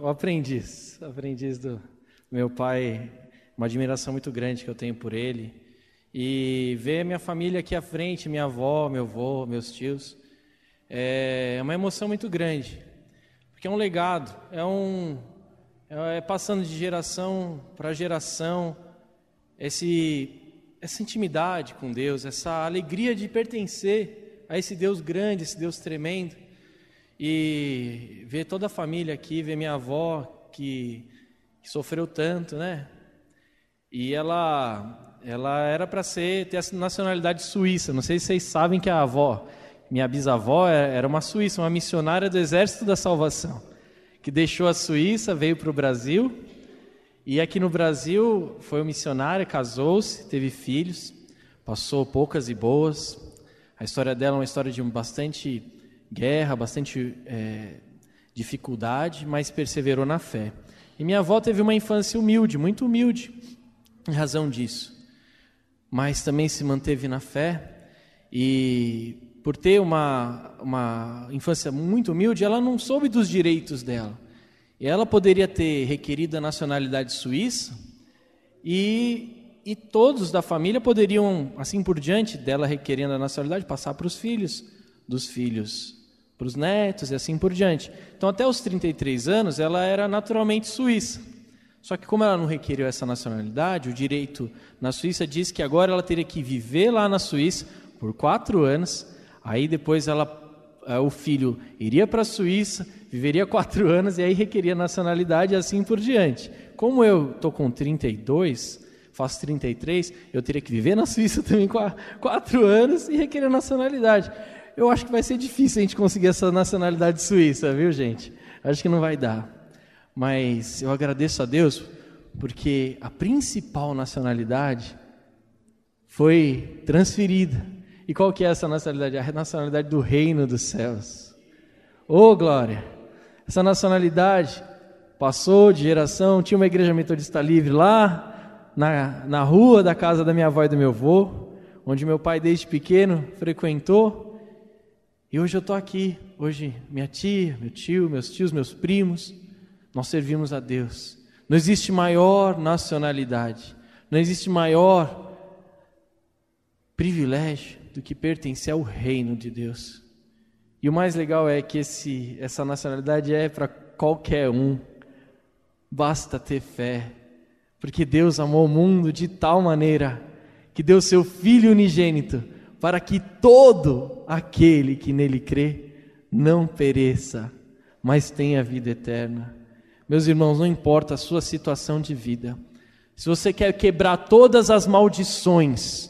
O aprendiz do meu pai, uma admiração muito grande que eu tenho por ele. E ver a minha família aqui à frente, minha avó, meu avô, meus tios, é uma emoção muito grande. Porque é um legado, é passando de geração para geração, essa intimidade com Deus, essa alegria de pertencer a esse Deus grande, esse Deus tremendo. E ver toda a família aqui, ver minha avó que sofreu tanto, né? E ela era para ter a nacionalidade suíça. Não sei se vocês sabem que minha bisavó era uma suíça, uma missionária do Exército da Salvação, que deixou a Suíça, veio para o Brasil, e aqui no Brasil foi missionária, casou-se, teve filhos, passou poucas e boas. A história dela é uma história de bastante guerra, bastante dificuldade, mas perseverou na fé. E minha avó teve uma infância humilde, muito humilde, em razão disso, mas também se manteve na fé, e por ter uma infância muito humilde, ela não soube dos direitos dela. E ela poderia ter requerido a nacionalidade suíça, e todos da família poderiam, assim por diante dela requerendo a nacionalidade, passar para os filhos, dos filhos para os netos e assim por diante. Então, até os 33 anos, ela era naturalmente suíça. Só que como ela não requeriu essa nacionalidade, o direito na Suíça diz que agora ela teria que viver lá na Suíça por 4 anos, aí depois o filho iria para a Suíça, viveria 4 anos e aí requeria nacionalidade e assim por diante. Como eu estou com 32, faço 33, eu teria que viver na Suíça também 4 anos e requerer nacionalidade. Eu acho que vai ser difícil a gente conseguir essa nacionalidade suíça, viu, gente? Acho que não vai dar. Mas eu agradeço a Deus porque a principal nacionalidade foi transferida. E qual que é essa nacionalidade? A nacionalidade do reino dos céus. Ô, glória! Essa nacionalidade passou de geração, tinha uma igreja metodista livre lá na rua da casa da minha avó e do meu avô, onde meu pai desde pequeno frequentou. E hoje eu estou aqui, hoje minha tia, meu tio, meus tios, meus primos, nós servimos a Deus. Não existe maior nacionalidade, não existe maior privilégio do que pertencer ao reino de Deus. E o mais legal é que essa nacionalidade é para qualquer um, basta ter fé, porque Deus amou o mundo de tal maneira que deu seu Filho unigênito, para que todo aquele que nele crê não pereça, mas tenha vida eterna. Meus irmãos, não importa a sua situação de vida, se você quer quebrar todas as maldições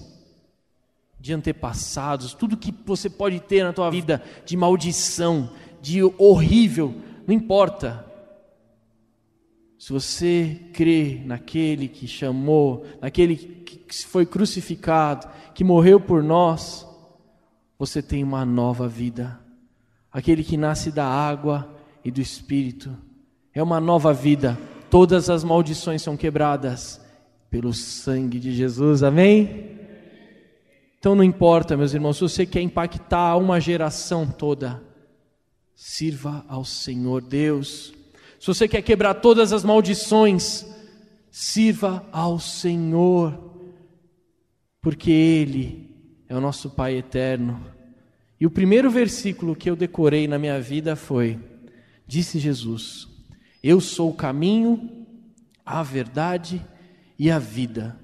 de antepassados, tudo que você pode ter na tua vida de maldição, de horrível, não importa. Se você crê naquele que chamou, naquele que foi crucificado, que morreu por nós, você tem uma nova vida. Aquele que nasce da água e do Espírito é uma nova vida. Todas as maldições são quebradas pelo sangue de Jesus, amém? Então não importa, meus irmãos, se você quer impactar uma geração toda, sirva ao Senhor Deus. Se você quer quebrar todas as maldições, sirva ao Senhor, porque Ele é o nosso Pai eterno. E o primeiro versículo que eu decorei na minha vida foi: disse Jesus, eu sou o caminho, a verdade e a vida.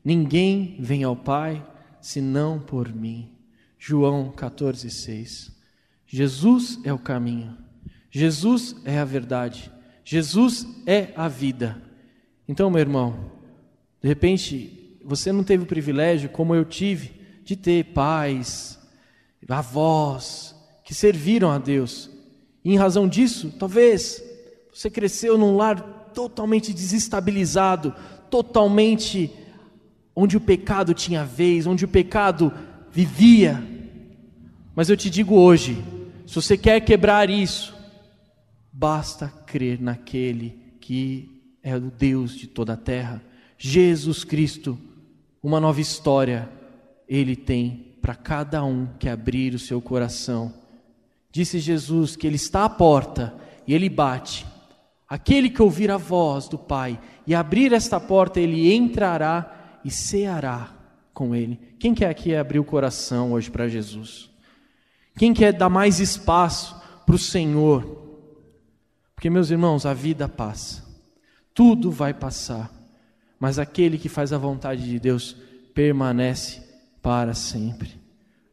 Ninguém vem ao Pai senão por mim. João 14,6. Jesus é o caminho, Jesus é a verdade, Jesus é a vida. Então, meu irmão, de repente, você não teve o privilégio, como eu tive, de ter pais, avós, que serviram a Deus. E em razão disso, talvez, você cresceu num lar totalmente desestabilizado, totalmente onde o pecado tinha vez, onde o pecado vivia. Mas eu te digo hoje, se você quer quebrar isso, basta crer naquele que é o Deus de toda a terra, Jesus Cristo. Uma nova história Ele tem para cada um que abrir o seu coração. Disse Jesus que Ele está à porta e Ele bate. Aquele que ouvir a voz do Pai e abrir esta porta, ele entrará e ceará com ele. Quem quer aqui abrir o coração hoje para Jesus? Quem quer dar mais espaço para o Senhor? Porque, meus irmãos, a vida passa, tudo vai passar, mas aquele que faz a vontade de Deus permanece para sempre.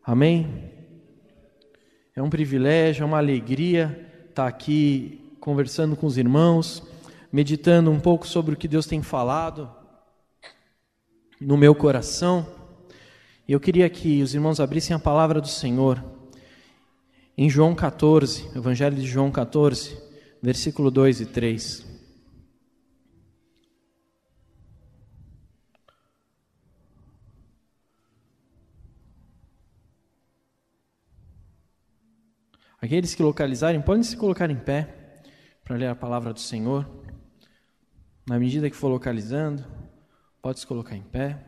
Amém? É um privilégio, é uma alegria estar aqui conversando com os irmãos, meditando um pouco sobre o que Deus tem falado no meu coração. E eu queria que os irmãos abrissem a palavra do Senhor em João 14, Evangelho de João 14, versículo 2 e 3. Aqueles que localizarem, podem se colocar em pé para ler a palavra do Senhor. Na medida que for localizando, pode se colocar em pé.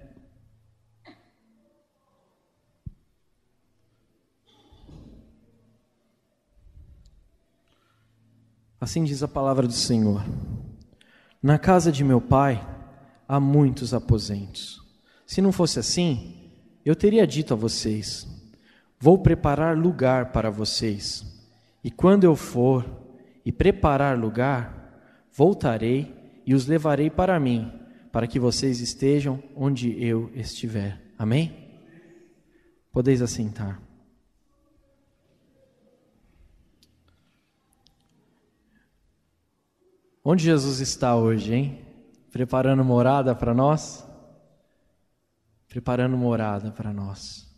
Assim diz a palavra do Senhor: na casa de meu pai há muitos aposentos. Se não fosse assim, eu teria dito a vocês: vou preparar lugar para vocês. E quando eu for e preparar lugar, voltarei e os levarei para mim, para que vocês estejam onde eu estiver. Amém? Podeis assentar. Onde Jesus está hoje, hein? Preparando morada para nós? Preparando morada para nós.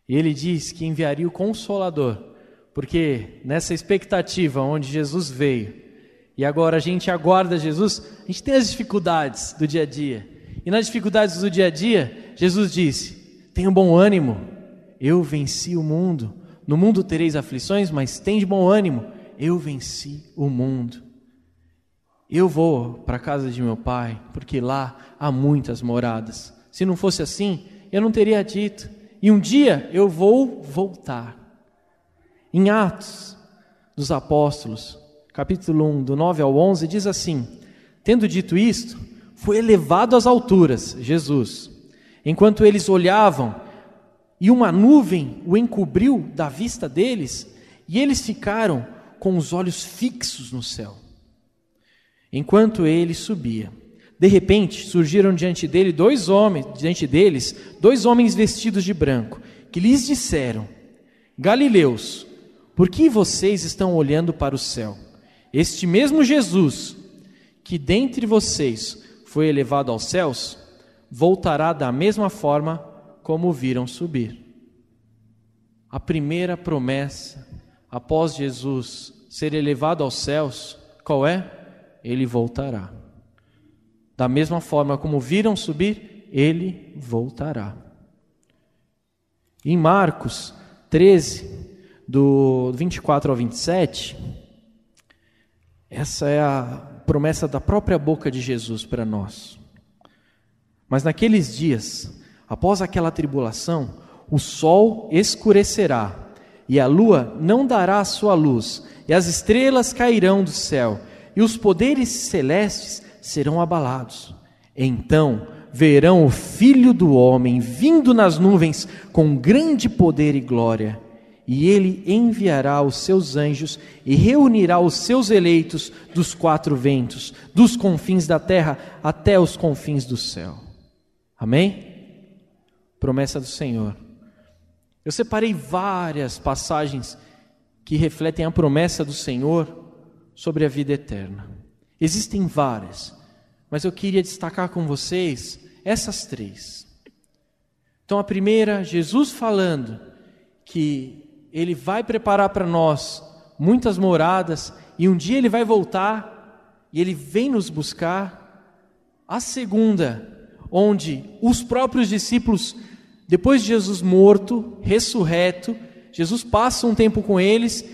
E Ele diz que enviaria o Consolador, porque nessa expectativa onde Jesus veio, e agora a gente aguarda Jesus, a gente tem as dificuldades do dia a dia. E nas dificuldades do dia a dia, Jesus disse: tenham bom ânimo, eu venci o mundo. No mundo tereis aflições, mas tem de bom ânimo, eu venci o mundo. Eu vou para a casa de meu pai, porque lá há muitas moradas. Se não fosse assim, eu não teria dito. E um dia eu vou voltar. Em Atos dos Apóstolos, capítulo 1, do 9 ao 11, diz assim: tendo dito isto, foi elevado às alturas, Jesus, enquanto eles olhavam, e uma nuvem o encobriu da vista deles, e eles ficaram com os olhos fixos no céu. Enquanto ele subia, de repente surgiram diante deles dois homens vestidos de branco, que lhes disseram: Galileus, por que vocês estão olhando para o céu? Este mesmo Jesus, que dentre vocês foi elevado aos céus, voltará da mesma forma como o viram subir. A primeira promessa, após Jesus ser elevado aos céus, qual é? Ele voltará. Da mesma forma como viram subir, ele voltará. Em Marcos 13, do 24 ao 27, essa é a promessa da própria boca de Jesus para nós. Mas naqueles dias, após aquela tribulação, o sol escurecerá, e a lua não dará a sua luz, e as estrelas cairão do céu, e os poderes celestes serão abalados. Então verão o Filho do Homem vindo nas nuvens com grande poder e glória, e ele enviará os seus anjos e reunirá os seus eleitos dos quatro ventos, dos confins da terra até os confins do céu. Amém? Promessa do Senhor. Eu separei várias passagens que refletem a promessa do Senhor sobre a vida eterna. Existem várias, mas eu queria destacar com vocês essas três. Então a primeira, Jesus falando que Ele vai preparar para nós muitas moradas e um dia Ele vai voltar e Ele vem nos buscar. A segunda, onde os próprios discípulos, depois de Jesus morto, ressurreto, Jesus passa um tempo com eles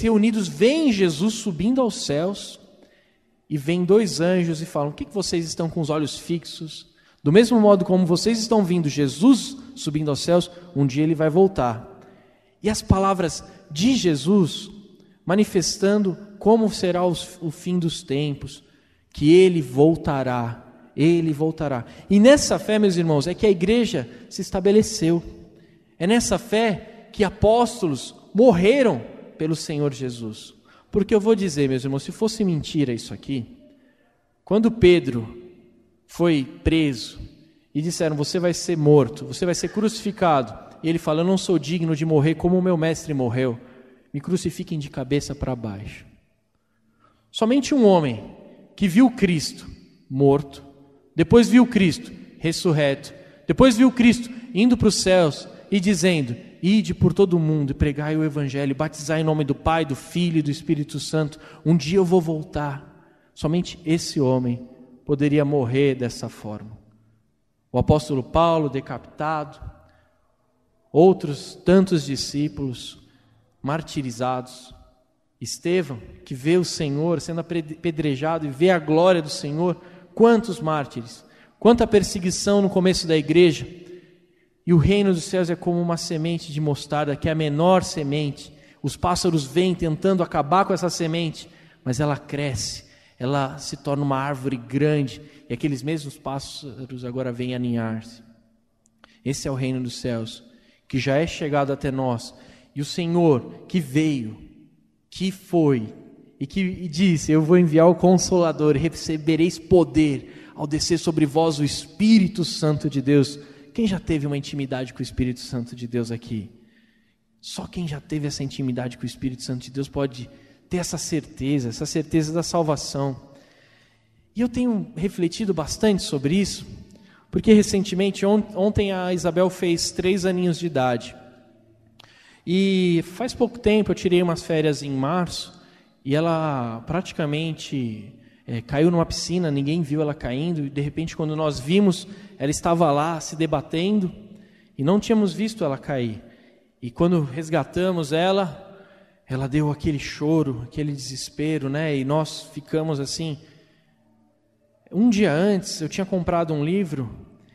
reunidos veem Jesus subindo aos céus, e vêm dois anjos e falam: o que vocês estão com os olhos fixos? Do mesmo modo como vocês estão vendo Jesus subindo aos céus, um dia Ele vai voltar. E as palavras de Jesus manifestando como será o fim dos tempos, que Ele voltará. Ele voltará. E nessa fé, meus irmãos, é que a igreja se estabeleceu. É nessa fé que apóstolos morreram pelo Senhor Jesus. Porque eu vou dizer, meus irmãos, se fosse mentira isso aqui, quando Pedro foi preso e disseram, você vai ser morto, você vai ser crucificado, e ele fala, eu não sou digno de morrer como o meu mestre morreu, me crucifiquem de cabeça para baixo. Somente um homem que viu Cristo morto, depois viu Cristo ressurreto, depois viu Cristo indo para os céus e dizendo, ide por todo o mundo e pregai o evangelho, batizai em nome do Pai, do Filho e do Espírito Santo, um dia eu vou voltar. Somente esse homem poderia morrer dessa forma. O apóstolo Paulo decapitado, outros tantos discípulos martirizados, Estevão que vê o Senhor sendo apedrejado e vê a glória do Senhor, quantos mártires, quanta perseguição no começo da igreja. E o reino dos céus é como uma semente de mostarda, que é a menor semente. Os pássaros vêm tentando acabar com essa semente, mas ela cresce, ela se torna uma árvore grande, e aqueles mesmos pássaros agora vêm aninhar-se. Esse é o reino dos céus, que já é chegado até nós. E o Senhor que veio, que foi, e que disse, eu vou enviar o Consolador, e recebereis poder ao descer sobre vós o Espírito Santo de Deus. Quem já teve uma intimidade com o Espírito Santo de Deus aqui? Só quem já teve essa intimidade com o Espírito Santo de Deus pode ter essa certeza da salvação. E eu tenho refletido bastante sobre isso, porque recentemente, ontem a Isabel fez 3 aninhos de idade. E faz pouco tempo eu tirei umas férias em março, e ela praticamente caiu numa piscina, ninguém viu ela caindo, e de repente quando nós vimos, ela estava lá se debatendo, e não tínhamos visto ela cair. E quando resgatamos ela deu aquele choro, aquele desespero, né? E nós ficamos assim. Um dia antes, eu tinha comprado um livro,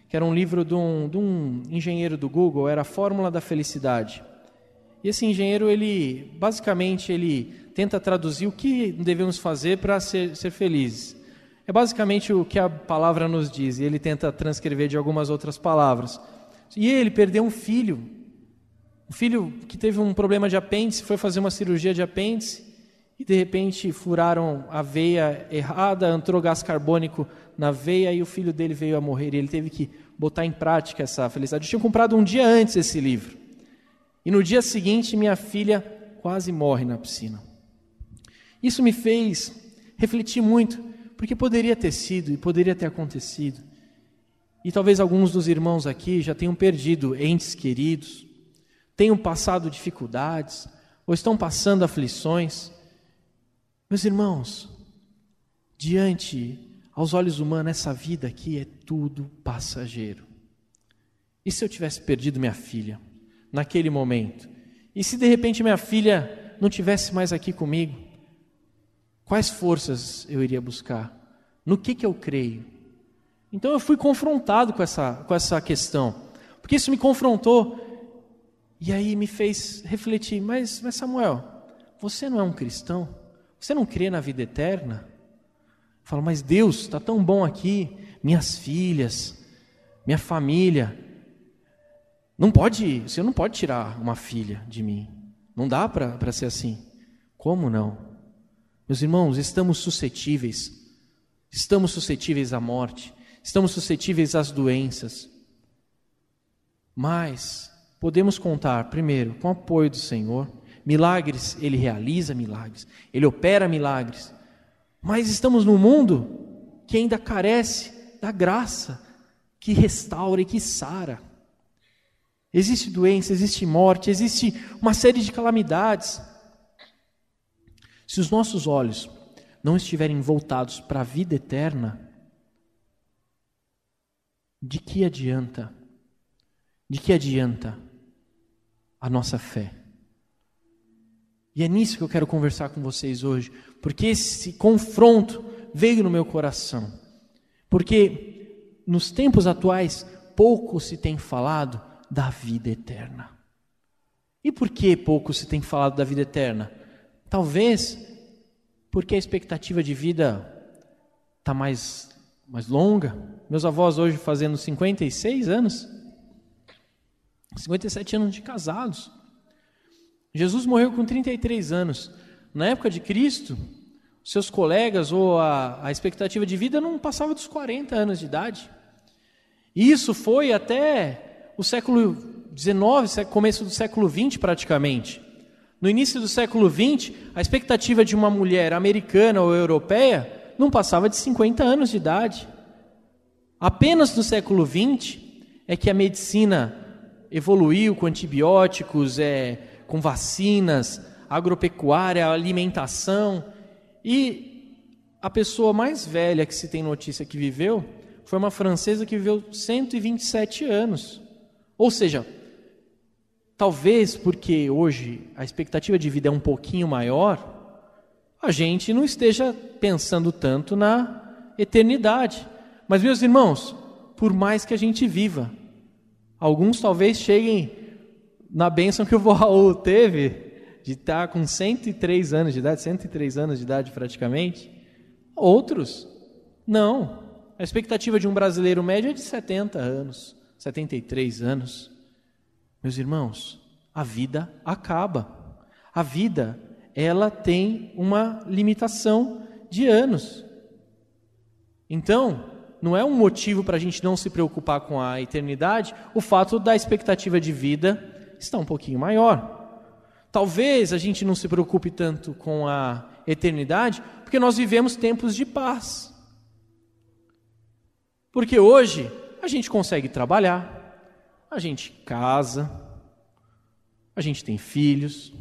que era um livro de um engenheiro do Google, era a Fórmula da Felicidade. E esse engenheiro, ele tenta traduzir o que devemos fazer para ser felizes. É basicamente o que a palavra nos diz, e ele tenta transcrever de algumas outras palavras. E ele perdeu um filho que teve um problema de apêndice, foi fazer uma cirurgia de apêndice, e de repente furaram a veia errada, entrou gás carbônico na veia, e o filho dele veio a morrer, e ele teve que botar em prática essa felicidade. Eu tinha comprado um dia antes esse livro, e no dia seguinte minha filha quase morre na piscina. Isso me fez refletir muito, porque poderia ter sido e poderia ter acontecido. E talvez alguns dos irmãos aqui já tenham perdido entes queridos, tenham passado dificuldades, ou estão passando aflições. Meus irmãos, aos olhos humanos, essa vida aqui é tudo passageiro. E se eu tivesse perdido minha filha naquele momento? E se de repente minha filha não tivesse mais aqui comigo? Quais forças eu iria buscar? No que eu creio? Então eu fui confrontado com essa questão, porque isso me confrontou, e aí me fez refletir, mas Samuel, você não é um cristão? Você não crê na vida eterna? Eu falo, mas Deus está tão bom aqui, minhas filhas, minha família, você não pode tirar uma filha de mim, não dá para ser assim. Como não? Meus irmãos, estamos suscetíveis à morte, estamos suscetíveis às doenças, mas podemos contar, primeiro, com o apoio do Senhor. Milagres, Ele realiza milagres, Ele opera milagres, mas estamos num mundo que ainda carece da graça, que restaura e que sara. Existe doença, existe morte, existe uma série de calamidades. Se os nossos olhos não estiverem voltados para a vida eterna, de que adianta? De que adianta a nossa fé? E é nisso que eu quero conversar com vocês hoje, porque esse confronto veio no meu coração. Porque nos tempos atuais, pouco se tem falado da vida eterna. E por que pouco se tem falado da vida eterna? Talvez porque a expectativa de vida está mais longa. Meus avós hoje fazendo 56 anos, 57 anos de casados. Jesus morreu com 33 anos. Na época de Cristo, seus colegas ou a expectativa de vida não passava dos 40 anos de idade. E isso foi até o século XIX, começo do século XX praticamente. No início do século XX, a expectativa de uma mulher americana ou europeia não passava de 50 anos de idade. Apenas no século XX é que a medicina evoluiu com antibióticos, com vacinas, agropecuária, alimentação. E a pessoa mais velha que se tem notícia que viveu foi uma francesa que viveu 127 anos. Ou seja, talvez porque hoje a expectativa de vida é um pouquinho maior, a gente não esteja pensando tanto na eternidade. Mas, meus irmãos, por mais que a gente viva, alguns talvez cheguem na bênção que o vô Raul teve, de estar com 103 anos de idade praticamente. Outros, não. A expectativa de um brasileiro médio é de 70 anos, 73 anos. Meus irmãos, a vida acaba. A vida, ela tem uma limitação de anos. Então, não é um motivo para a gente não se preocupar com a eternidade o fato da expectativa de vida estar um pouquinho maior. Talvez a gente não se preocupe tanto com a eternidade porque nós vivemos tempos de paz. Porque hoje a gente consegue trabalhar, a gente casa, a gente tem filhos.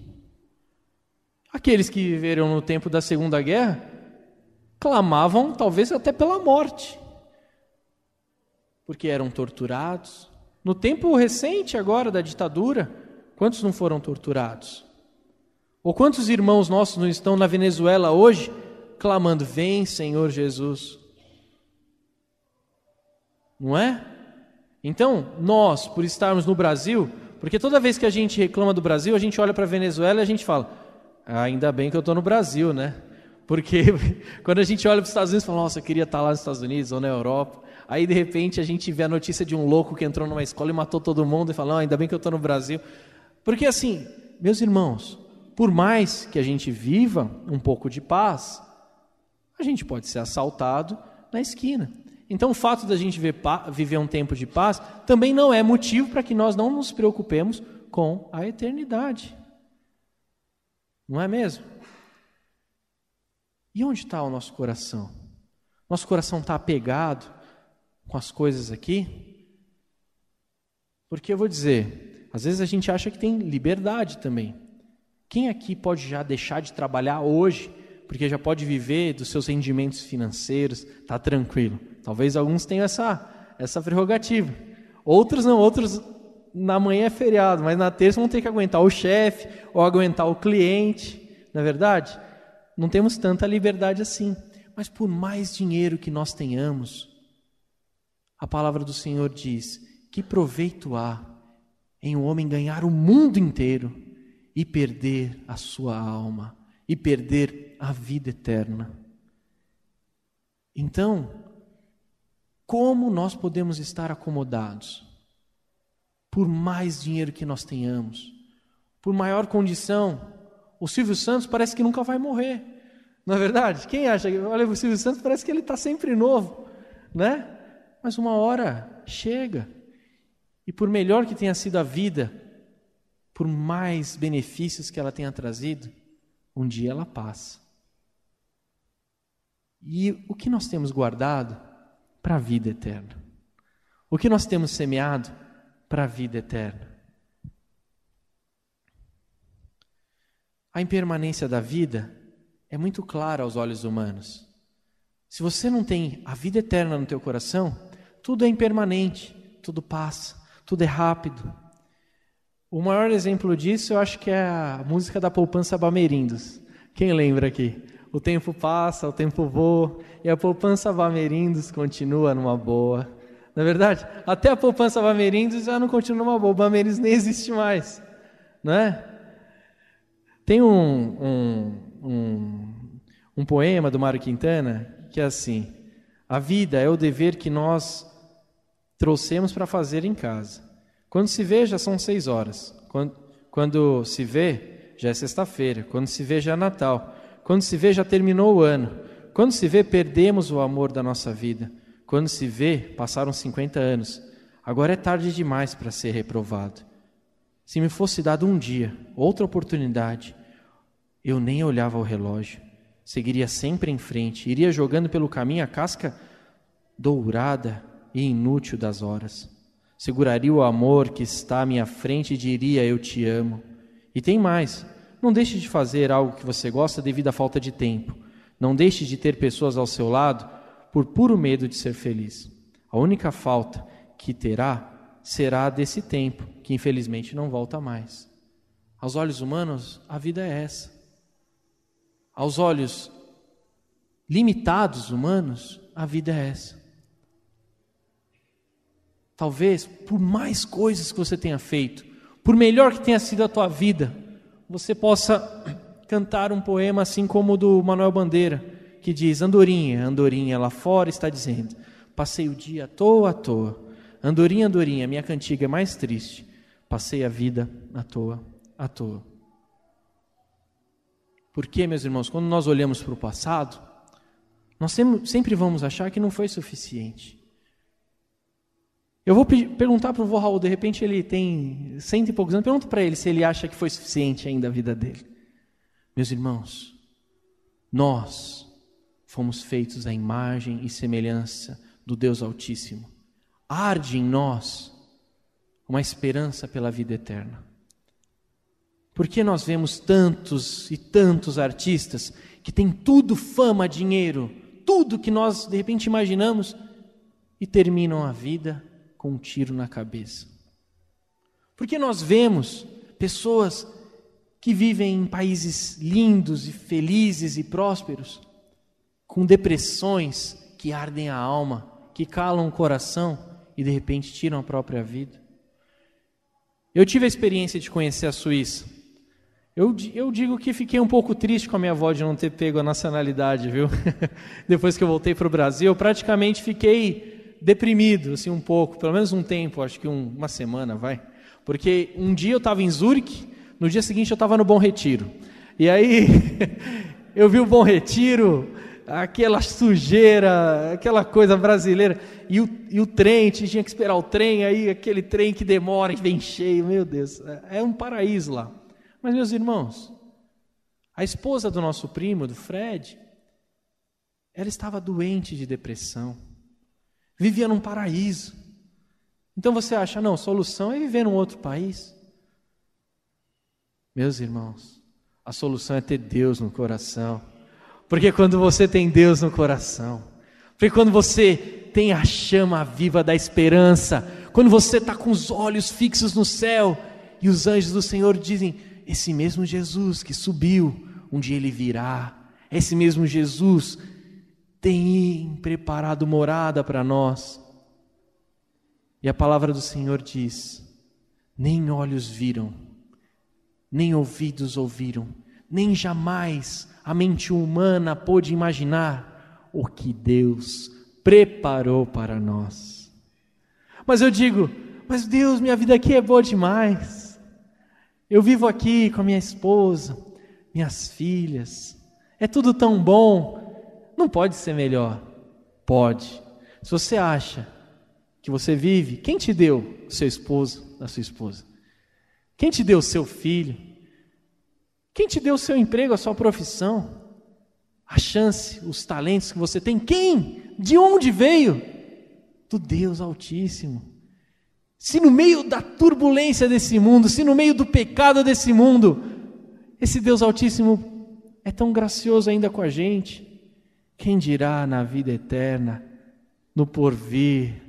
Aqueles que viveram no tempo da Segunda Guerra clamavam talvez até pela morte, porque eram torturados. No tempo recente agora da ditadura, quantos não foram torturados? Ou quantos irmãos nossos não estão na Venezuela hoje clamando, vem Senhor Jesus? Não é? Então, nós, por estarmos no Brasil, porque toda vez que a gente reclama do Brasil, a gente olha para a Venezuela e a gente fala, ainda bem que eu estou no Brasil, né? Porque quando a gente olha para os Estados Unidos, fala, nossa, eu queria estar lá nos Estados Unidos ou na Europa. Aí, de repente, a gente vê a notícia de um louco que entrou numa escola e matou todo mundo e fala, ainda bem que eu estou no Brasil. Porque assim, meus irmãos, por mais que a gente viva um pouco de paz, a gente pode ser assaltado na esquina. Então, o fato da gente viver um tempo de paz também não é motivo para que nós não nos preocupemos com a eternidade. Não é mesmo? E onde está o nosso coração? Nosso coração está apegado com as coisas aqui? Porque eu vou dizer, às vezes a gente acha que tem liberdade também. Quem aqui pode já deixar de trabalhar hoje, porque já pode viver dos seus rendimentos financeiros, está tranquilo? Talvez alguns tenham essa prerrogativa. Outros não, outros na manhã é feriado, mas na terça vão ter que aguentar o chefe ou aguentar o cliente. Não é verdade? Não temos tanta liberdade assim. Mas por mais dinheiro que nós tenhamos, a palavra do Senhor diz, que proveito há em um homem ganhar o mundo inteiro e perder a sua alma, e perder a vida eterna. Então, como nós podemos estar acomodados? Por mais dinheiro que nós tenhamos, por maior condição. O Silvio Santos parece que nunca vai morrer, não é verdade? Quem acha? Olha, o Silvio Santos parece que ele está sempre novo, né? Mas uma hora chega, e por melhor que tenha sido a vida, por mais benefícios que ela tenha trazido, um dia ela passa. E o que nós temos guardado para a vida eterna? O que nós temos semeado para a vida eterna? A impermanência da vida é muito clara aos olhos humanos. Se você não tem a vida eterna no teu coração, tudo é impermanente, tudo passa, tudo é rápido. O maior exemplo disso eu acho que é a música da Poupança Bamerindos. Quem lembra aqui? O tempo passa, o tempo voa, e a Poupança Bamerindos continua numa boa. Não é verdade? Até a Poupança Bamerindos já não continua numa boa, o Bamerindos nem existe mais. Não é? Tem um um poema do Mário Quintana que é assim: a vida é o dever que nós trouxemos para fazer em casa. Quando se vê, já são 6 horas. Quando se vê, já é sexta-feira. Quando se vê, já é Natal. Quando se vê, já terminou o ano. Quando se vê, perdemos o amor da nossa vida. Quando se vê, passaram 50 anos. Agora é tarde demais para ser reprovado. Se me fosse dado um dia, outra oportunidade, eu nem olhava o relógio. Seguiria sempre em frente, iria jogando pelo caminho a casca dourada e inútil das horas. Seguraria o amor que está à minha frente e diria: eu te amo. E tem mais, não deixe de fazer algo que você gosta devido à falta de tempo. Não deixe de ter pessoas ao seu lado por puro medo de ser feliz. A única falta que terá será desse tempo, que infelizmente não volta mais. Aos olhos humanos, a vida é essa. Aos olhos limitados humanos, a vida é essa. Talvez, por mais coisas que você tenha feito, por melhor que tenha sido a tua vida, você possa cantar um poema assim como o do Manuel Bandeira, que diz: andorinha, andorinha, lá fora está dizendo, passei o dia à toa. Andorinha, andorinha, minha cantiga é mais triste, passei a vida à toa. Porque, meus irmãos, quando nós olhamos para o passado, nós sempre vamos achar que não foi suficiente. Eu vou perguntar para o vô Raul, de repente ele tem 100 e poucos anos, pergunta para ele se ele acha que foi suficiente ainda a vida dele. Meus irmãos, nós fomos feitos à imagem e semelhança do Deus Altíssimo. Arde em nós uma esperança pela vida eterna. Porque nós vemos tantos e tantos artistas que têm tudo, fama, dinheiro, tudo que nós de repente imaginamos, e terminam a vida com um tiro na cabeça. Porque nós vemos pessoas que vivem em países lindos e felizes e prósperos, com depressões que ardem a alma, que calam o coração e de repente tiram a própria vida. Eu tive a experiência de conhecer a Suíça. Eu digo que fiquei um pouco triste com a minha avó de não ter pego a nacionalidade, viu? Depois que eu voltei para o Brasil, eu praticamente fiquei deprimido, assim, um pouco, pelo menos um tempo, acho que uma semana, vai. Porque um dia eu estava em Zurique, no dia seguinte eu estava no Bom Retiro. E aí eu vi o Bom Retiro, aquela sujeira, aquela coisa brasileira, e o trem, tinha que esperar o trem, aí aquele trem que demora, que vem cheio, meu Deus, é um paraíso lá. Mas, meus irmãos, a esposa do nosso primo, do Fred, ela estava doente de depressão, vivia num paraíso. Então você acha, não, a solução é viver num outro país? Meus irmãos, a solução é ter Deus no coração. Porque quando você tem Deus no coração, porque quando você tem a chama viva da esperança, quando você está com os olhos fixos no céu, e os anjos do Senhor dizem: esse mesmo Jesus que subiu, um dia ele virá. Esse mesmo Jesus tem preparado morada para nós. E a palavra do Senhor diz: nem olhos viram, nem ouvidos ouviram, nem jamais a mente humana pôde imaginar o que Deus preparou para nós. Mas eu digo: mas Deus, minha vida aqui é boa demais. Eu vivo aqui com a minha esposa, minhas filhas, é tudo tão bom, não pode ser melhor? Pode. Se você acha que você vive, quem te deu o seu esposo, a sua esposa? Quem te deu o seu filho? Quem te deu o seu emprego, a sua profissão? A chance, os talentos que você tem? Quem? De onde veio? Do Deus Altíssimo. Se no meio da turbulência desse mundo, se no meio do pecado desse mundo, esse Deus Altíssimo é tão gracioso ainda com a gente, quem dirá na vida eterna, no porvir?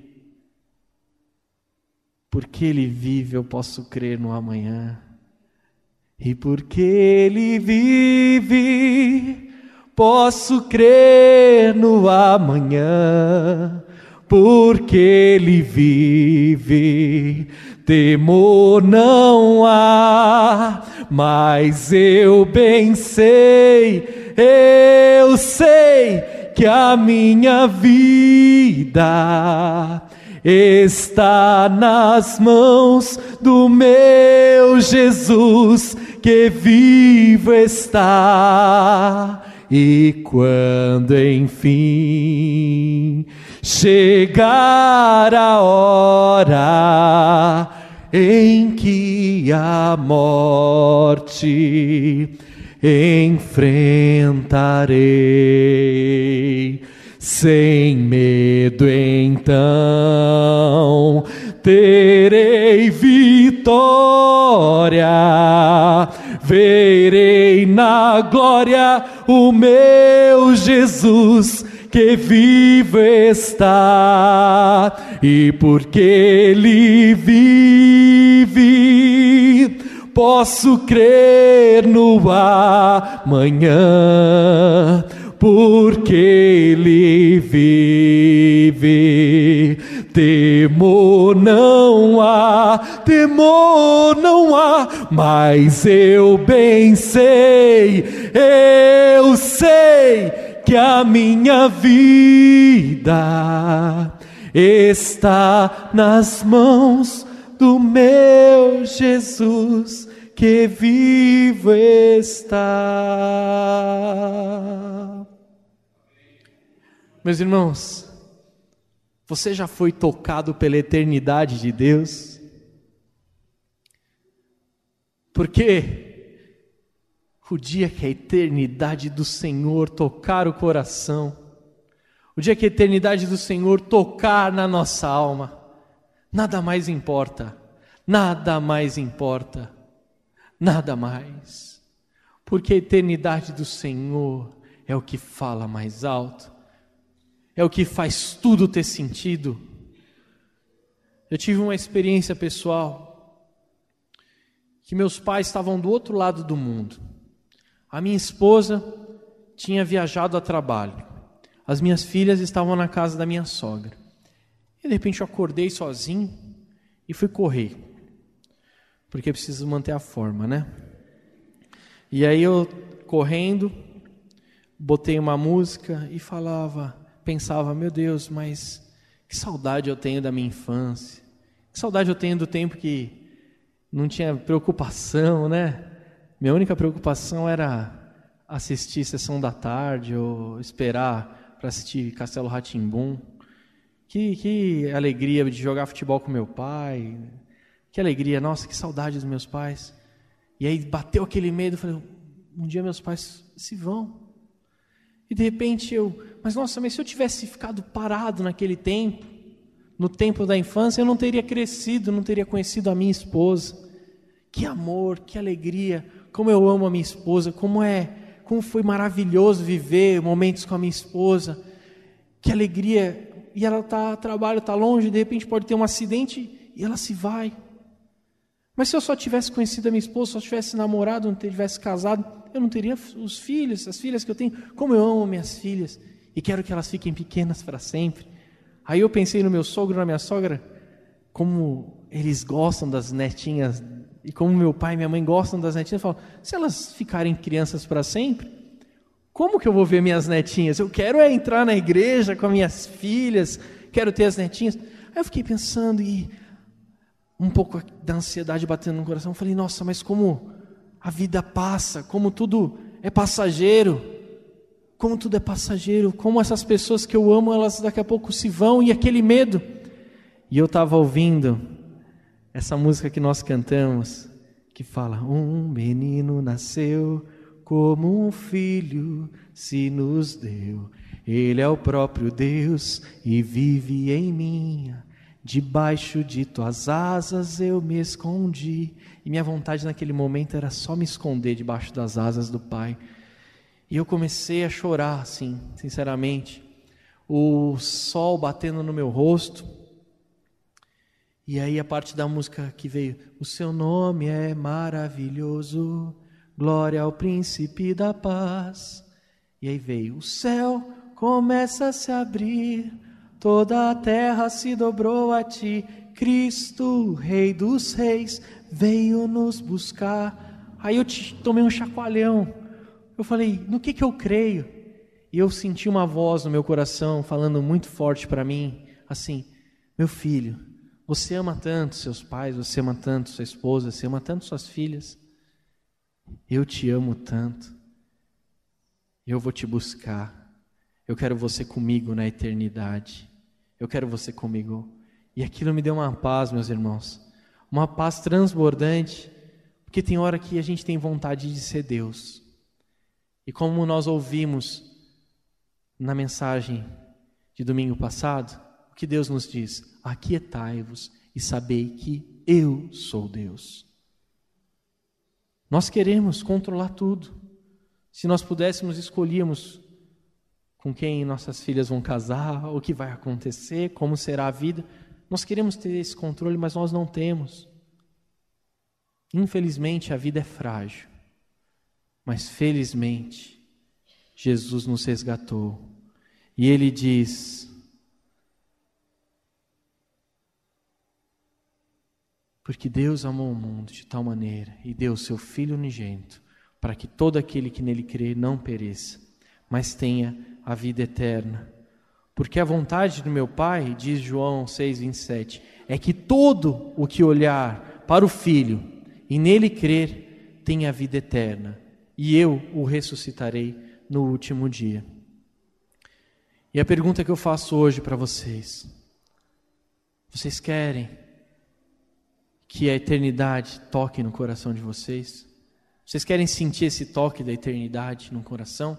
Porque Ele vive, eu posso crer no amanhã. E porque Ele vive, posso crer no amanhã. Porque Ele vive, temor não há, mas eu bem sei, eu sei que a minha vida está nas mãos do meu Jesus, que vivo está. E quando enfim chegar a hora em que a morte enfrentarei, sem medo então terei vitória, verei na glória o meu Jesus, que vivo está, e porque Ele vive, posso crer no amanhã, porque Ele vive. Temor não há, mas eu bem sei, eu sei que a minha vida está nas mãos do meu Jesus, que vivo está. Meus irmãos, você já foi tocado pela eternidade de Deus? Porque o dia que a eternidade do Senhor tocar o coração, o dia que a eternidade do Senhor tocar na nossa alma, nada mais importa, nada mais importa, nada mais. Porque a eternidade do Senhor é o que fala mais alto, é o que faz tudo ter sentido. Eu tive uma experiência pessoal, que meus pais estavam do outro lado do mundo. A minha esposa tinha viajado a trabalho. As minhas filhas estavam na casa da minha sogra. E de repente eu acordei sozinho e fui correr. Porque preciso manter a forma, né? E aí eu, correndo, botei uma música e pensava, meu Deus, mas que saudade eu tenho da minha infância. Que saudade eu tenho do tempo que não tinha preocupação, né? Minha única preocupação era assistir Sessão da Tarde ou esperar para assistir Castelo Rá-Tim-Bum. Que alegria de jogar futebol com meu pai. Que alegria, nossa, que saudade dos meus pais. E aí bateu aquele medo, eu falei, um dia meus pais se vão. E de repente mas se eu tivesse ficado parado naquele tempo, no tempo da infância, eu não teria crescido, não teria conhecido a minha esposa. Que amor, que alegria, como eu amo a minha esposa, como foi maravilhoso viver momentos com a minha esposa, que alegria, e ela está a trabalho, está longe, de repente pode ter um acidente e ela se vai. Mas se eu só tivesse conhecido a minha esposa, só tivesse namorado, não tivesse casado, eu não teria os filhos, as filhas que eu tenho. Como eu amo minhas filhas e quero que elas fiquem pequenas para sempre. Aí eu pensei no meu sogro, na minha sogra, como eles gostam das netinhas e como meu pai e minha mãe gostam das netinhas. Eu falo, se elas ficarem crianças para sempre, como que eu vou ver minhas netinhas? Eu quero entrar na igreja com as minhas filhas, quero ter as netinhas. Aí eu fiquei pensando e um pouco da ansiedade batendo no coração. Eu falei, nossa, mas como a vida passa, como tudo é passageiro, como essas pessoas que eu amo, elas daqui a pouco se vão, e aquele medo. E eu estava ouvindo essa música que nós cantamos, que fala, um menino nasceu, como um filho se nos deu, ele é o próprio Deus e vive em mim. Debaixo de tuas asas eu me escondi. E minha vontade naquele momento era só me esconder debaixo das asas do Pai. E eu comecei a chorar, assim, sinceramente. O sol batendo no meu rosto. E aí a parte da música que veio, o seu nome é maravilhoso, glória ao príncipe da paz. E aí veio, o céu começa a se abrir, toda a terra se dobrou a ti, Cristo, Rei dos Reis, veio nos buscar. Aí eu tomei um chacoalhão. Eu falei, no que eu creio? E eu senti uma voz no meu coração falando muito forte para mim, assim: meu filho, você ama tanto seus pais, você ama tanto sua esposa, você ama tanto suas filhas. Eu te amo tanto. Eu vou te buscar. Eu quero você comigo na eternidade. Eu quero você comigo. E aquilo me deu uma paz, meus irmãos. Uma paz transbordante. Porque tem hora que a gente tem vontade de ser Deus. E como nós ouvimos na mensagem de domingo passado, o que Deus nos diz? Aquietai-vos e sabei que eu sou Deus. Nós queremos controlar tudo. Se nós pudéssemos, escolhíamos com quem nossas filhas vão casar, o que vai acontecer, como será a vida. Nós queremos ter esse controle, mas nós não temos. Infelizmente, a vida é frágil. Mas felizmente, Jesus nos resgatou. E Ele diz: porque Deus amou o mundo de tal maneira e deu o seu Filho unigênito, para que todo aquele que nele crê não pereça, mas tenha a vida eterna. Porque a vontade do meu Pai, diz João 6,27, é que todo o que olhar para o Filho e nele crer tenha a vida eterna, e eu o ressuscitarei no último dia. E a pergunta que eu faço hoje para vocês: vocês querem que a eternidade toque no coração de vocês? Vocês querem sentir esse toque da eternidade no coração?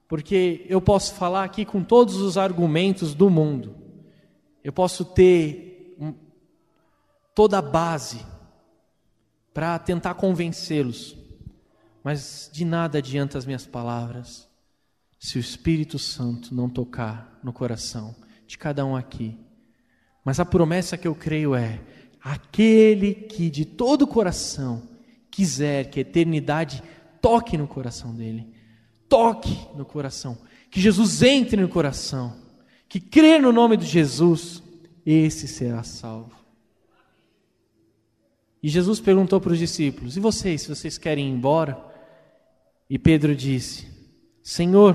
Porque eu posso falar aqui com todos os argumentos do mundo. Eu posso ter toda a base para tentar convencê-los. Mas de nada adianta as minhas palavras se o Espírito Santo não tocar no coração de cada um aqui. Mas a promessa que eu creio é: aquele que de todo o coração quiser que a eternidade toque no coração dele, toque no coração, que Jesus entre no coração, que crê no nome de Jesus, esse será salvo. E Jesus perguntou para os discípulos: e vocês, se vocês querem ir embora? E Pedro disse: Senhor,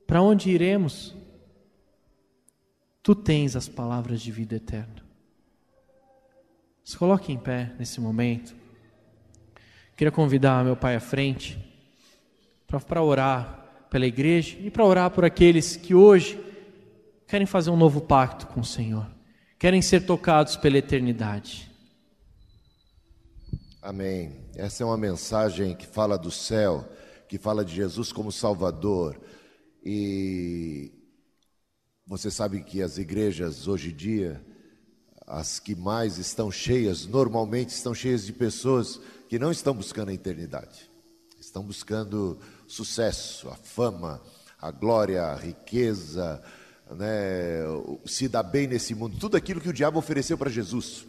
para onde iremos? Tu tens as palavras de vida eterna. Se coloque em pé nesse momento. Queria convidar meu pai à frente para orar pela igreja e para orar por aqueles que hoje querem fazer um novo pacto com o Senhor, querem ser tocados pela eternidade. Amém. Essa é uma mensagem que fala do céu, que fala de Jesus como Salvador. E você sabe que as igrejas hoje em dia, as que mais estão cheias, normalmente estão cheias de pessoas que não estão buscando a eternidade. Estão buscando sucesso, a fama, a glória, a riqueza, né, se dar bem nesse mundo. Tudo aquilo que o diabo ofereceu para Jesus,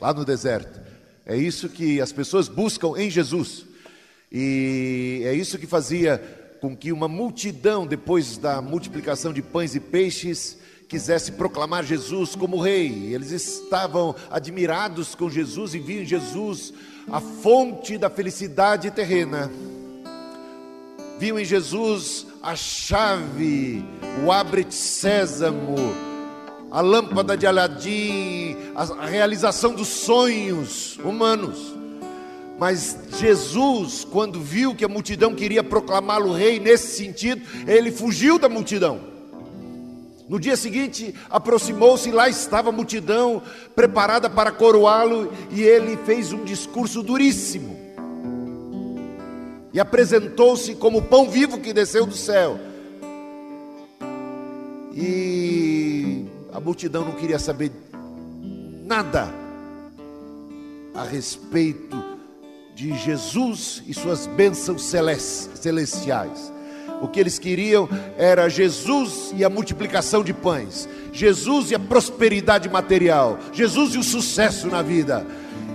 lá no deserto. É isso que as pessoas buscam em Jesus. E é isso que fazia com que uma multidão, depois da multiplicação de pães e peixes, quisesse proclamar Jesus como rei. Eles estavam admirados com Jesus e viam em Jesus a fonte da felicidade terrena. Viam em Jesus a chave, o abre-sésamo, a lâmpada de Aladim, a realização dos sonhos humanos. Mas Jesus, quando viu que a multidão queria proclamá-lo rei nesse sentido, ele fugiu da multidão. No dia seguinte, aproximou-se e lá estava a multidão preparada para coroá-lo, e ele fez um discurso duríssimo. E apresentou-se como o pão vivo que desceu do céu. E a multidão não queria saber nada a respeito de Jesus e suas bênçãos celestiais. O que eles queriam era Jesus e a multiplicação de pães, Jesus e a prosperidade material, Jesus e o sucesso na vida.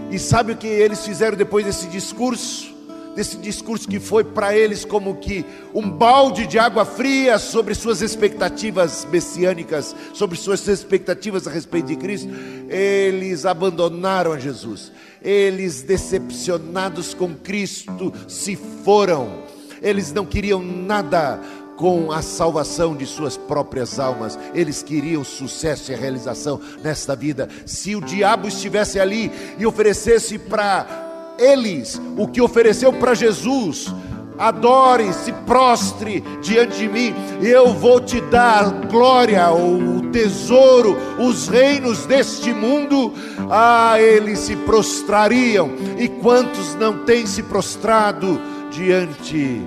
E sabe o que eles fizeram depois desse discurso? desse discurso que foi para eles como que um balde de água fria sobre suas expectativas messiânicas, sobre suas expectativas a respeito de Cristo. Eles abandonaram a Jesus, eles, decepcionados com Cristo, se foram. Eles não queriam nada com a salvação de suas próprias almas, eles queriam sucesso e realização nesta vida. Se o diabo estivesse ali e oferecesse para eles o que ofereceu para Jesus: adore, se prostre diante de mim, eu vou te dar glória, o tesouro, os reinos deste mundo, eles se prostrariam. E quantos não têm se prostrado diante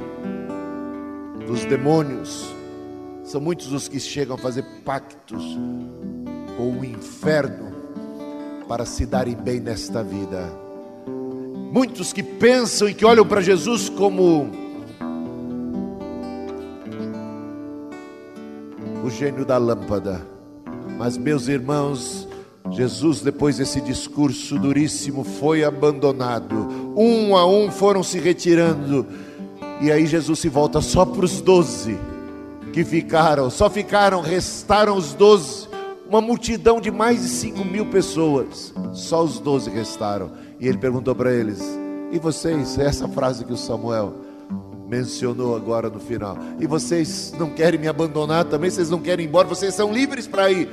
dos demônios? São muitos os que chegam a fazer pactos com o inferno para se darem bem nesta vida. Muitos que pensam e que olham para Jesus como o gênio da lâmpada. Mas, meus irmãos, Jesus, depois desse discurso duríssimo, foi abandonado. Um a um foram se retirando. E aí Jesus se volta só para os 12 que ficaram. Restaram os 12. Uma multidão de mais de 5.000 pessoas. Só os 12 restaram. E ele perguntou para eles: e vocês? É essa frase que o Samuel mencionou agora no final. E vocês não querem me abandonar também? Vocês não querem ir embora? Vocês são livres para ir?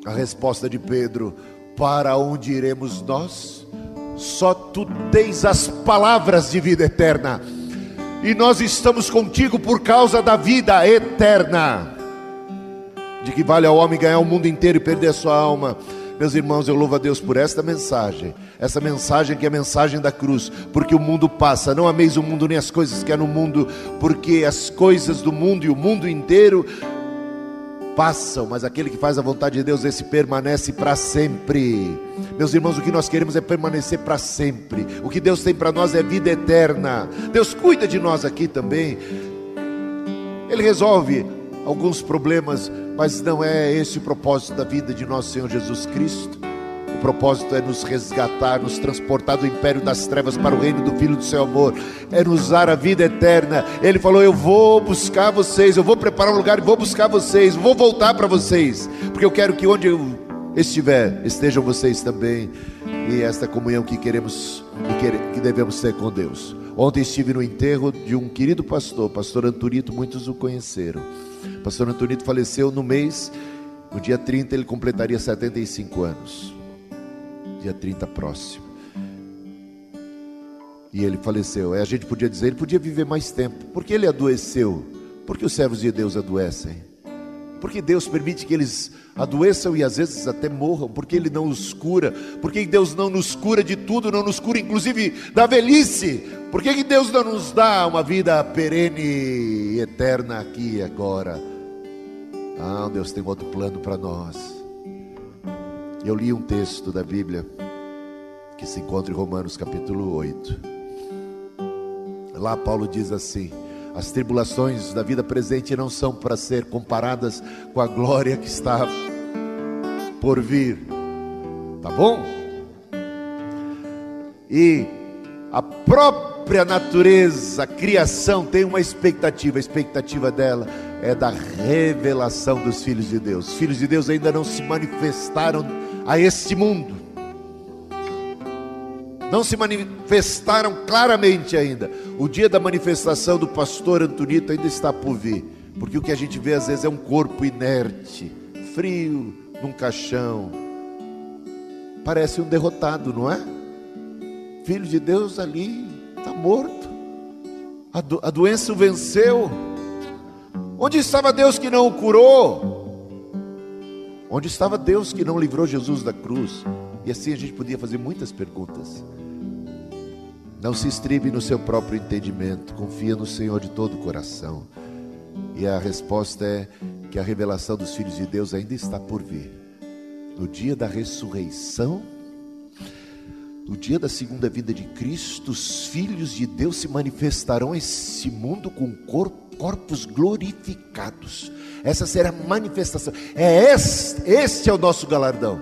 A resposta de Pedro: para onde iremos nós? Só tu tens as palavras de vida eterna, e nós estamos contigo por causa da vida eterna. De que vale ao homem ganhar o mundo inteiro e perder a sua alma? Meus irmãos, eu louvo a Deus por esta mensagem. Essa mensagem que é a mensagem da cruz. Porque o mundo passa, não ameis o mundo nem as coisas que há no mundo, porque as coisas do mundo e o mundo inteiro passam, mas aquele que faz a vontade de Deus, esse permanece para sempre. Meus irmãos, o que nós queremos é permanecer para sempre. O que Deus tem para nós é vida eterna. Deus cuida de nós aqui também. Ele resolve alguns problemas, mas não é esse o propósito da vida de nosso Senhor Jesus Cristo. O propósito é nos resgatar, nos transportar do império das trevas para o reino do Filho do seu amor, é nos dar a vida eterna. Ele falou: eu vou buscar vocês, eu vou preparar um lugar e vou buscar vocês, vou voltar para vocês, porque eu quero que onde eu estiver, estejam vocês também. E esta comunhão que queremos e que devemos ter com Deus. Ontem estive no enterro de um querido pastor, pastor Antonito, muitos o conheceram. Pastor Antonito faleceu no dia 30 ele completaria 75 anos. Dia 30 próximo. E ele faleceu. A gente podia dizer, ele podia viver mais tempo. Porque ele adoeceu? Porque os servos de Deus adoecem? Porque Deus permite que eles adoeçam e às vezes até morram? Porque Ele não os cura? Porque Deus não nos cura de tudo, não nos cura inclusive da velhice? Por que Deus não nos dá uma vida perene e eterna aqui e agora? Deus tem outro plano para nós. Eu li um texto da Bíblia que se encontra em Romanos capítulo 8. Lá Paulo diz assim: as tribulações da vida presente não são para ser comparadas com a glória que está por vir. Tá bom? E a própria natureza, a criação tem uma expectativa. A expectativa dela é da revelação dos filhos de Deus. Os filhos de Deus ainda não se manifestaram a este mundo, não se manifestaram claramente ainda. O dia da manifestação do pastor Antonito ainda está por vir, porque o que a gente vê às vezes é um corpo inerte, frio, num caixão. Parece um derrotado, não é? Filho de Deus ali está morto. A doença o venceu. Onde estava Deus que não o curou? Onde estava Deus que não livrou Jesus da cruz? E assim a gente podia fazer muitas perguntas. Não se estribe no seu próprio entendimento, confia no Senhor de todo o coração. E a resposta é que a revelação dos filhos de Deus ainda está por vir. No dia da ressurreição, no dia da segunda vinda de Cristo, os filhos de Deus se manifestarão a esse mundo com corpos glorificados. Essa será a manifestação. Este é o nosso galardão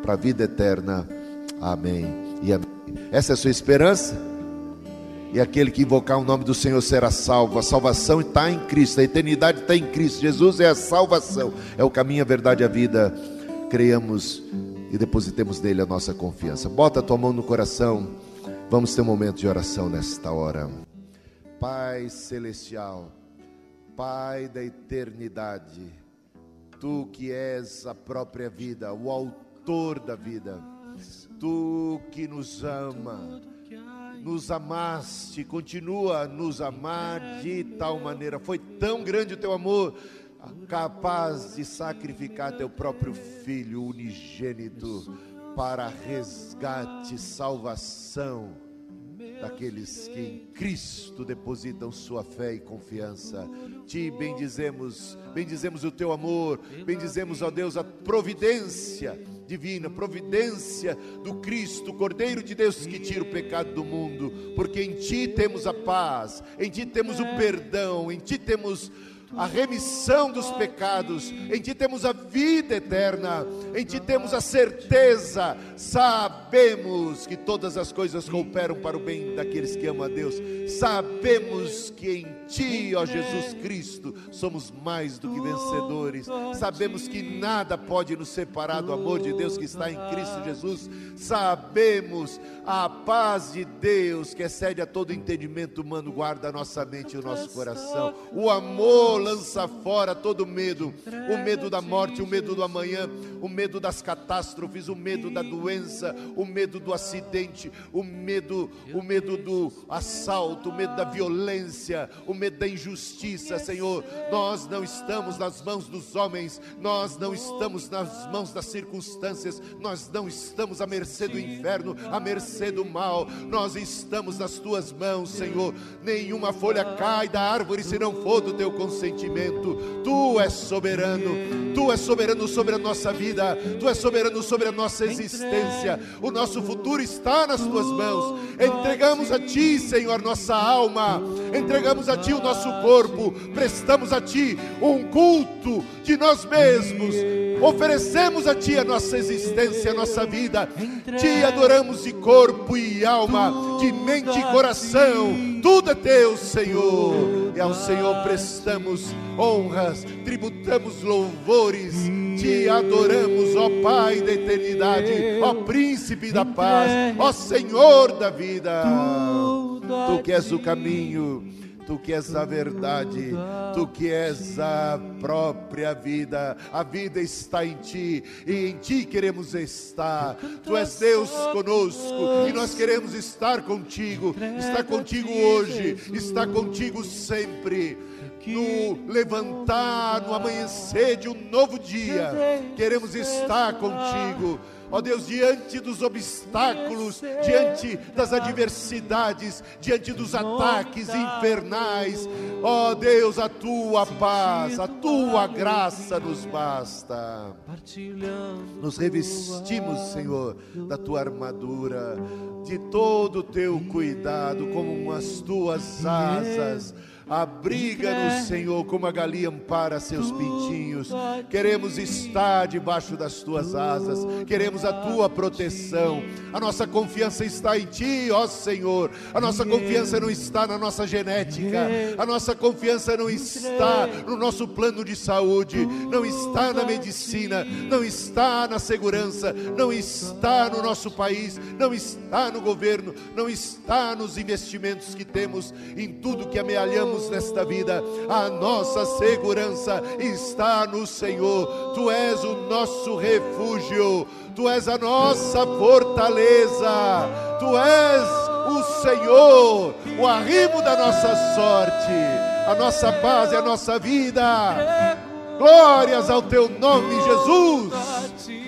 para a vida eterna. Amém e amém. Essa é a sua esperança? E aquele que invocar o nome do Senhor será salvo. A salvação está em Cristo, a eternidade está em Cristo. Jesus é a salvação, é o caminho, a verdade e a vida. Creiamos e depositemos nele a nossa confiança. Bota a tua mão no coração. Vamos ter um momento de oração nesta hora. Pai celestial, Pai da eternidade, Tu que és a própria vida, o autor da vida, Tu que nos ama, nos amaste, continua a nos amar de tal maneira, foi tão grande o Teu amor, capaz de sacrificar Teu próprio Filho unigênito para resgate e salvação daqueles que em Cristo depositam sua fé e confiança. Te bendizemos o Teu amor, bendizemos, ó Deus, a providência divina, providência do Cristo, Cordeiro de Deus que tira o pecado do mundo, porque em Ti temos a paz, em Ti temos o perdão, em Ti temos a remissão dos pecados, em Ti temos a vida eterna, em Ti temos a certeza, sabemos que todas as coisas cooperam para o bem daqueles que amam a Deus, sabemos que em Ti, ó Jesus Cristo, somos mais do que vencedores, sabemos que nada pode nos separar do amor de Deus que está em Cristo Jesus, sabemos a paz de Deus que excede a todo entendimento humano, guarda a nossa mente e o nosso coração, o amor lança fora todo medo, o medo da morte, o medo do amanhã, o medo das catástrofes, o medo da doença, o medo do acidente, o medo do assalto, o medo da violência, o medo da injustiça. Senhor, nós não estamos nas mãos dos homens, nós não estamos nas mãos das circunstâncias, nós não estamos à mercê do inferno, à mercê do mal, nós estamos nas Tuas mãos, Senhor. Nenhuma folha cai da árvore se não for do Teu consentimento. Tu és soberano sobre a nossa vida, Tu és soberano sobre a nossa existência, o nosso futuro está nas Tuas mãos. Entregamos a Ti, Senhor, nossa alma, entregamos a Ti o nosso corpo, prestamos a Ti um culto de nós mesmos, oferecemos a Ti a nossa existência, a nossa vida, Te adoramos de corpo e alma, de mente e coração, tudo é Teu, Senhor, e ao Senhor prestamos honras, tributamos louvores, Te adoramos, ó Pai da eternidade, ó Príncipe da paz, ó Senhor da vida. Tu que és o caminho, Tu que és a verdade, Tu que és a própria vida, a vida está em Ti, e em Ti queremos estar. Tu és Deus conosco, e nós queremos estar contigo hoje, estar contigo sempre, no levantar, no amanhecer de um novo dia, queremos estar contigo. Ó Deus, diante dos obstáculos, diante das adversidades, diante dos ataques infernais, ó Deus, a Tua paz, a Tua graça nos basta. Nos revestimos, Senhor, da Tua armadura, de todo o Teu cuidado, como as Tuas asas. Abriga-nos, Senhor, como a galinha ampara seus pintinhos. Queremos estar debaixo das Tuas asas, queremos a Tua proteção. A nossa confiança está em Ti, ó Senhor. A nossa confiança não está na nossa genética, a nossa confiança não está no nosso plano de saúde, não está na medicina, não está na segurança, não está no nosso país, não está no governo, não está nos investimentos que temos, em tudo que amealhamos nesta vida. A nossa segurança está no Senhor. Tu és o nosso refúgio, Tu és a nossa fortaleza, Tu és o Senhor, o arrimo da nossa sorte, a nossa paz e a nossa vida. Glórias ao Teu nome, Jesus,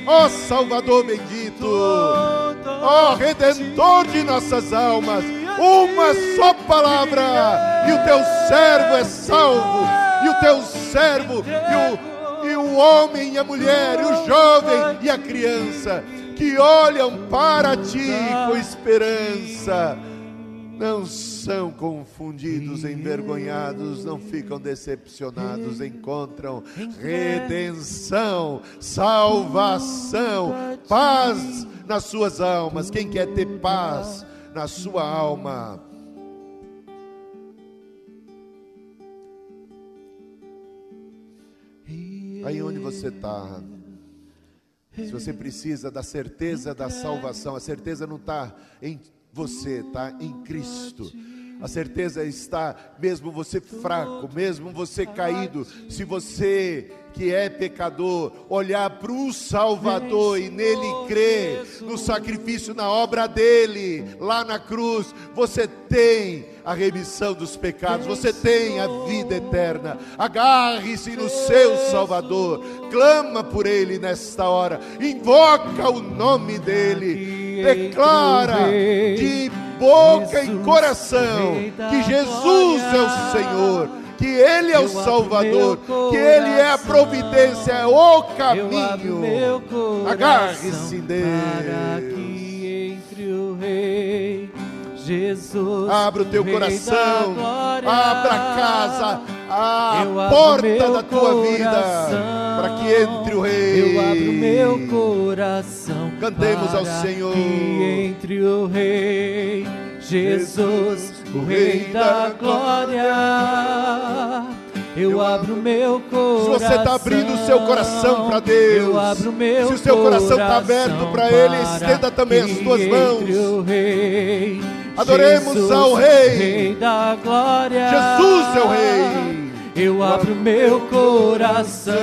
ó Salvador bendito, ó Redentor de nossas almas. Uma só palavra e o Teu servo é salvo, e o Teu servo, e o homem e a mulher, e o jovem e a criança, que olham para Ti com esperança, não são confundidos, envergonhados, não ficam decepcionados, encontram redenção, salvação, paz nas suas almas. Quem quer ter paz na sua alma? Aí onde você está, se você precisa da certeza da salvação, a certeza não está em você, está em Cristo. A certeza está, mesmo você fraco, mesmo você caído, se você que é pecador, olhar para o Salvador e nele crer, no sacrifício, na obra dele, lá na cruz, você tem a remissão dos pecados, você tem a vida eterna. Agarre-se no seu Salvador, clama por ele nesta hora, invoca o nome dele, declara de boca e coração que Jesus é o Senhor, que Ele é o Salvador, que Ele é a providência, é o caminho. Agarre-se nele. Abra o teu coração, abra a casa, a porta da tua vida, para que entre o Rei. Eu abro meu coração, cantemos ao Senhor. Que entre o Rei, Jesus, o Rei da glória. Eu abro meu coração. Se você está abrindo o seu coração para Deus, eu abro meu se o seu coração está aberto para Ele, estenda também as tuas mãos. Adoremos Jesus, ao Rei. Rei da glória. Jesus é o Rei. Eu abro meu coração.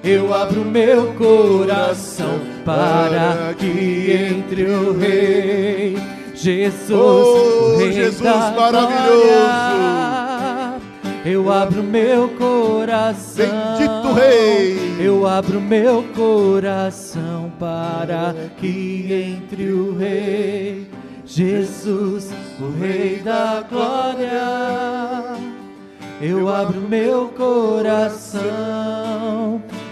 Eu abro meu coração para que entre o Rei Jesus, o Rei Jesus da maravilhoso. glória. Eu abro meu coração. Bendito Rei. Eu abro meu coração para que entre o Rei Jesus, o Rei da glória. Eu abro meu coração.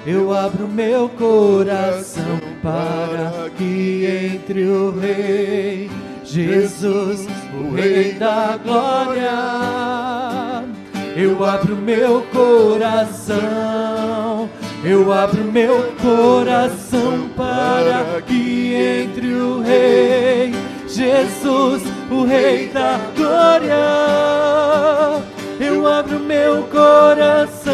Eu abro meu coração para que entre o Rei Jesus, o Rei da glória. Eu abro meu coração. Eu abro meu coração para que entre o Rei Jesus, o Rei da glória. Eu abro meu coração.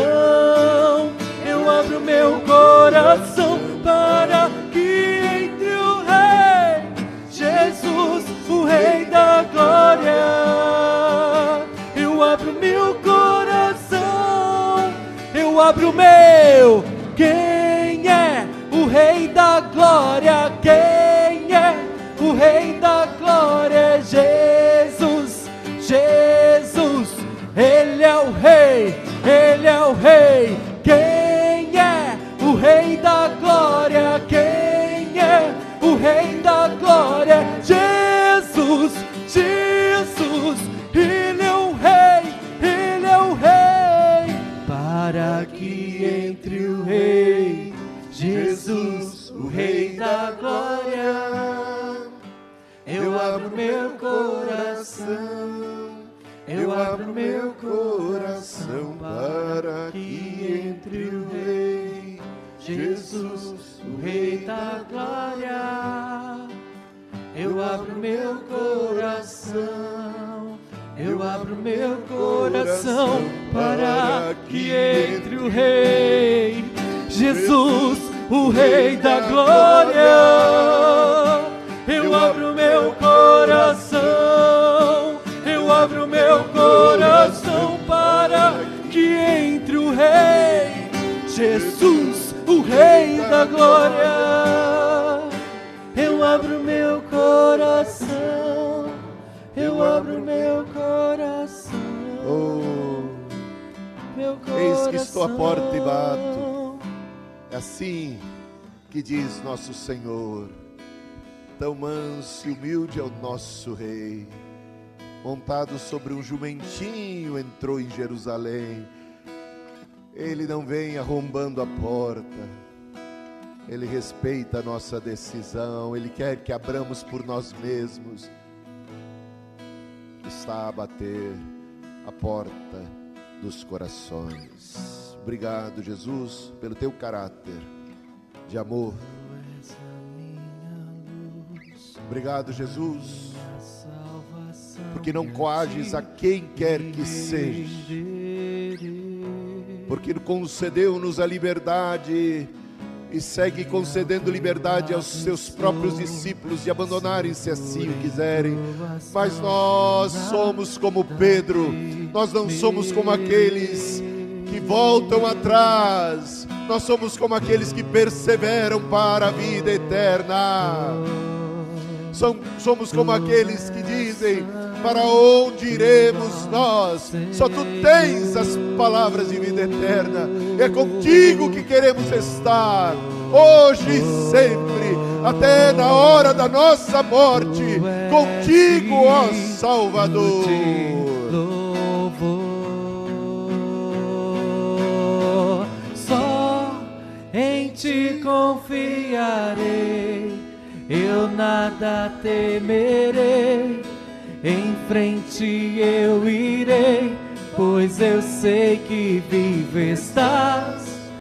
Eu abro meu coração para que entre o Rei Jesus, o Rei da glória. Eu abro meu coração. Eu abro meu. Quem é o Rei da glória? Quem é o Rei da glória? Jesus, Jesus. Ele é o Rei, Ele é o Rei. Quem é o Rei da glória? Quem é o Rei da glória? Jesus, Jesus. Ele é o Rei, Ele é o Rei. Para que entre o Rei Jesus, o Rei da glória. Eu abro meu coração. Eu abro meu coração para que entre o Rei Jesus, o Rei da glória. Eu abro meu coração. Eu abro meu coração para que entre o Rei Jesus, o Rei da glória. Eu abro meu coração. Eu abro meu coração para que entre o Rei Jesus, o Rei da glória. Eu abro meu coração. Eu abro meu coração. Meu coração. Eis que estou à porta e bato. É assim que diz nosso Senhor. Tão manso e humilde é o nosso Rei. Montado sobre um jumentinho, entrou em Jerusalém. Ele não vem arrombando a porta. Ele respeita a nossa decisão. Ele quer que abramos por nós mesmos. está a bater a porta dos corações. Obrigado, Jesus, pelo teu caráter de amor. Obrigado, Jesus, porque não coages a quem quer que seja, porque concedeu-nos a liberdade e segue concedendo liberdade aos seus próprios discípulos de abandonarem, se assim o quiserem. Mas nós somos como Pedro, nós não somos como aqueles que voltam atrás, nós somos como aqueles que perseveram para a vida eterna. Somos como aqueles que dizem: para onde iremos nós? Só tu tens as palavras de vida eterna. É contigo que queremos estar, hoje e sempre, até na hora da nossa morte. Contigo, ó Salvador. Só em ti confiarei, eu nada temerei. Em frente eu irei, pois eu sei que vivo estás